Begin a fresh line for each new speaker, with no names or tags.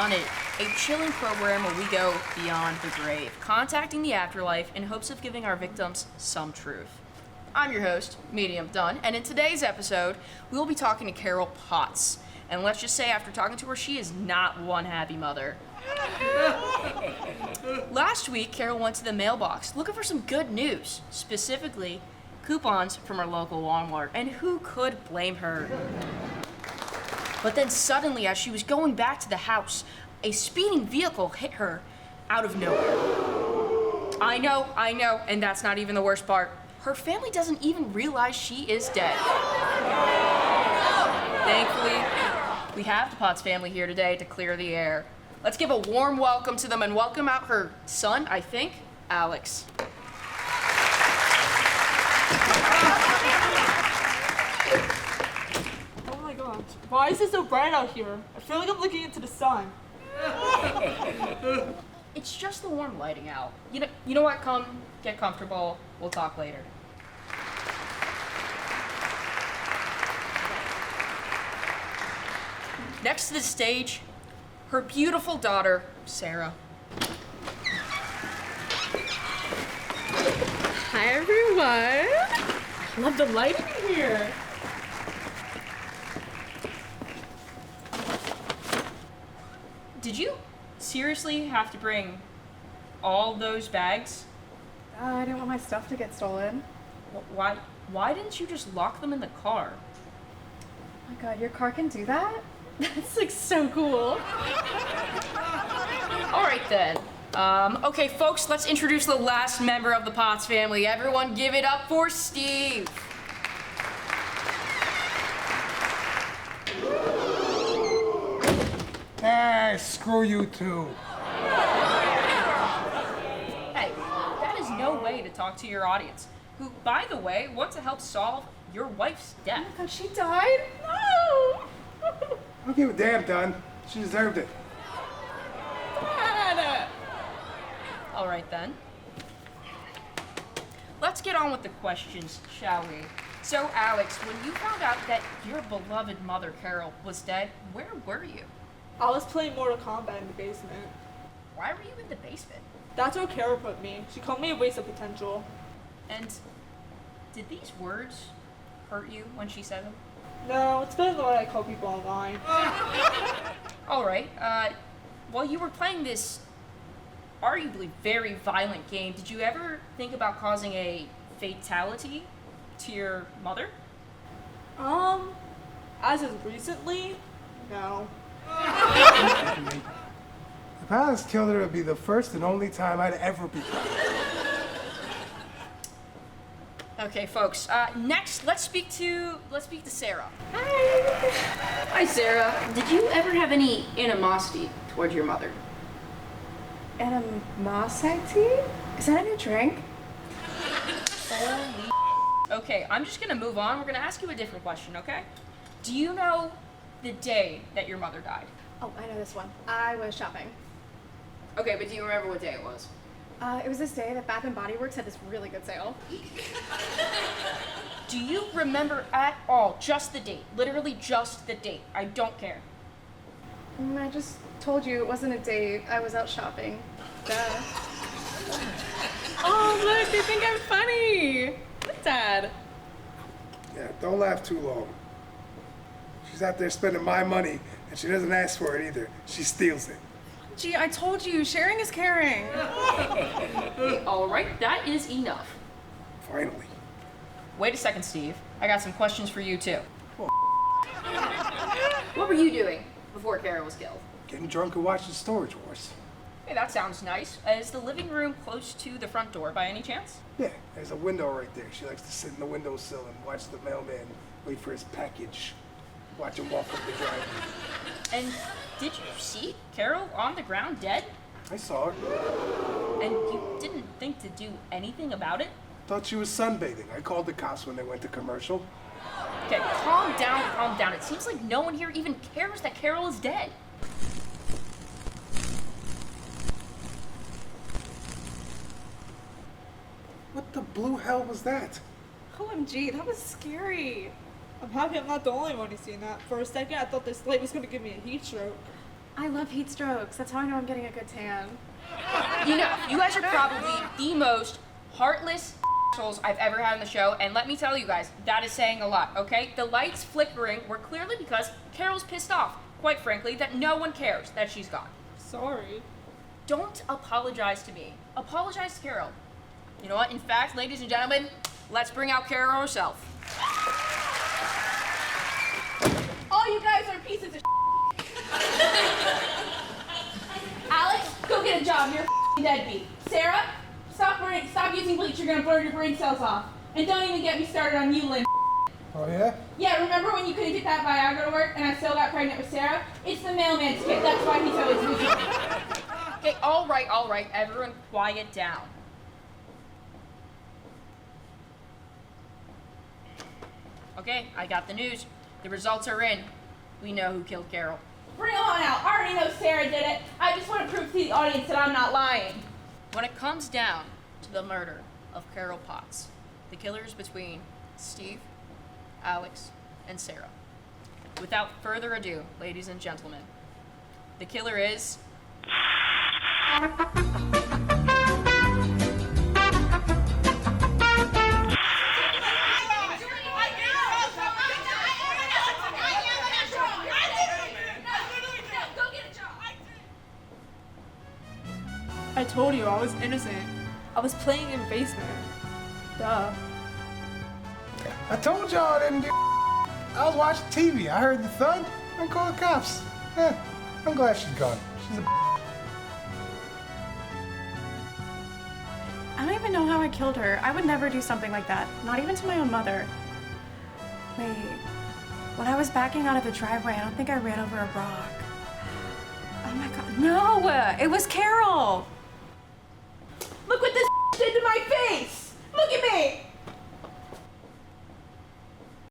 Done It, a chilling program where we go beyond the grave, contacting the afterlife in hopes of giving our victims some truth. I'm your host, Medium Dunn, and in today's episode, we will be talking to Carol Potts. And let's just say after talking to her, she is not one happy mother. Last week, Carol went to the mailbox looking for some good news, specifically coupons from our local Walmart, and who could blame her? But then suddenly, as she was going back to the house, a speeding vehicle hit her out of nowhere. I know, and that's not even the worst part. Her family doesn't even realize she is dead. Thankfully, we have the Potts family here today to clear the air. Let's give a warm welcome to them and welcome out her son, I think, Alex.
Why is it so bright out here? I feel like I'm looking into the sun.
It's just the warm lighting out. You know what? Come, get comfortable. We'll talk later. Next to the stage, her beautiful daughter, Sarah.
Hi, everyone. I love the lighting here.
Did you seriously have to bring all those bags?
I didn't want my stuff to get stolen.
Why didn't you just lock them in the car?
Oh my god, your car can do that? That's like so cool.
All right then. Okay, folks, let's introduce the last member of the Potts family. Everyone give it up for Steve.
Ah, screw you too.
Hey, that is no way to talk to your audience, who, by the way, want to help solve your wife's death.
Oh my god, she died? No!
I don't give a damn, Don. She deserved it.
Dad!
All right then. Let's get on with the questions, shall we? So, Alex, when you found out that your beloved mother, Carol, was dead, where were you?
I was playing Mortal Kombat in the basement.
Why were you in the basement?
That's where Kara put me. She called me a waste of potential.
And did these words hurt you when she said them?
No, it's better than what I call people online.
All right. While you were playing this arguably very violent game, did you ever think about causing a fatality to your mother?
As of recently, no.
If Alice killed her, it would be the first and only time I'd ever be caught.
Okay, folks. Next, let's speak to Sarah. Hi, Sarah. Did you ever have any animosity towards your mother?
Animosity? Is that a new drink?
Holy. Okay, I'm just gonna move on. We're gonna ask you a different question, okay? Do you know the day that your mother died?
Oh, I know this one. I was shopping.
Okay, but do you remember what day it was?
It was this day that Bath & Body Works had this really good sale.
Do you remember at all just the date? Literally just the date. I don't care.
I just told you it wasn't a date. I was out shopping. Duh. Oh, look, they think I'm funny. What's Dad?
Yeah, don't laugh too long. She's out there spending my money, and she doesn't ask for it either. She steals it.
Gee, I told you, sharing is caring.
Okay, all right, that is enough.
Finally.
Wait a second, Steve. I got some questions for you, too.
Oh.
What were you doing before Kara was killed?
Getting drunk and watching Storage Wars.
Hey, that sounds nice. Is the living room close to the front door by any chance?
Yeah, there's a window right there. She likes to sit in the windowsill and watch the mailman wait for his package. Watch him walk up the driveway.
And did you see Carol on the ground dead?
I saw her.
And you didn't think to do anything about it?
Thought she was sunbathing. I called the cops when they went to commercial.
Okay, calm down, calm down. It seems like no one here even cares that Carol is dead.
What the blue hell was that?
OMG, that was scary.
I'm happy I'm not the only one who's seen that. For a second, I thought this light was going to give me a heat stroke.
I love heat strokes. That's how I know I'm getting a good tan.
You know, you guys are probably the most heartless assholes I've ever had on the show, and let me tell you guys, that is saying a lot, okay? The lights flickering were clearly because Carol's pissed off, quite frankly, that no one cares that she's gone.
Sorry.
Don't apologize to me. Apologize to Carol. You know what? In fact, ladies and gentlemen, let's bring out Carol herself.
All you guys are pieces of Alex, go get a job. You're a deadbeat. Sarah, stop using bleach. You're gonna burn your brain cells off. And don't even get me started on you, Lynn.
Oh, yeah?
Yeah, remember when you couldn't get that Viagra to work and I still got pregnant with Sarah? It's the mailman's kid. That's why he's always losing.
Okay, all right, everyone quiet down. Okay, I got the news. The results are in. We know who killed Carol.
Bring him on out. I already know Sarah did it. I just want to prove to the audience that I'm not lying.
When it comes down to the murder of Carol Potts, the killer is between Steve, Alex, and Sarah. Without further ado, ladies and gentlemen, the killer is...
I told you I was innocent. I was playing in basement. Duh.
I told y'all I didn't do. I was watching TV. I heard the thud. I called the cops. Yeah, I'm glad she's gone. She's a.
I don't even know how I killed her. I would never do something like that. Not even to my own mother. Wait. When I was backing out of the driveway, I don't think I ran over a rock. Oh my god. No! It was Carol!
Look what